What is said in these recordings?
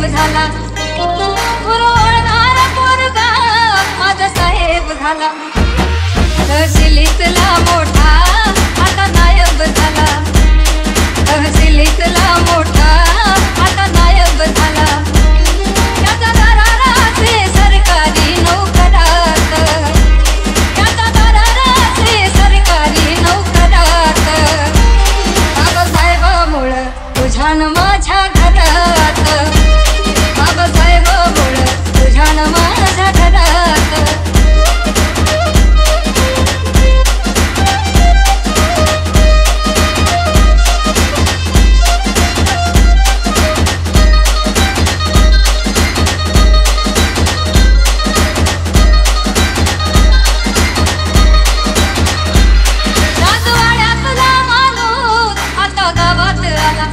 झाला, पुरवणारा पोरगा माझा साहेब झाला. तहसीलीतला मोठा आता नायब झाला, तहसीलीतला मोठा आता नायब झाला. त्याचा दराराचे सरकारी नोकरात, त्याचा दराराचे सरकारी नोकरात. बाबासाहेबामुळं तुझ्यान माझ्या घरात, बाबासाहेबामुळं तुझ्यान माझ्या घरात. राजवाड्यातला माणूस आता गावात आला,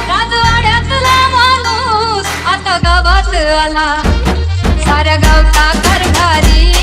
राजवाड्यातला माणूस आता गावात आला. साऱ्या गावचा कारभारी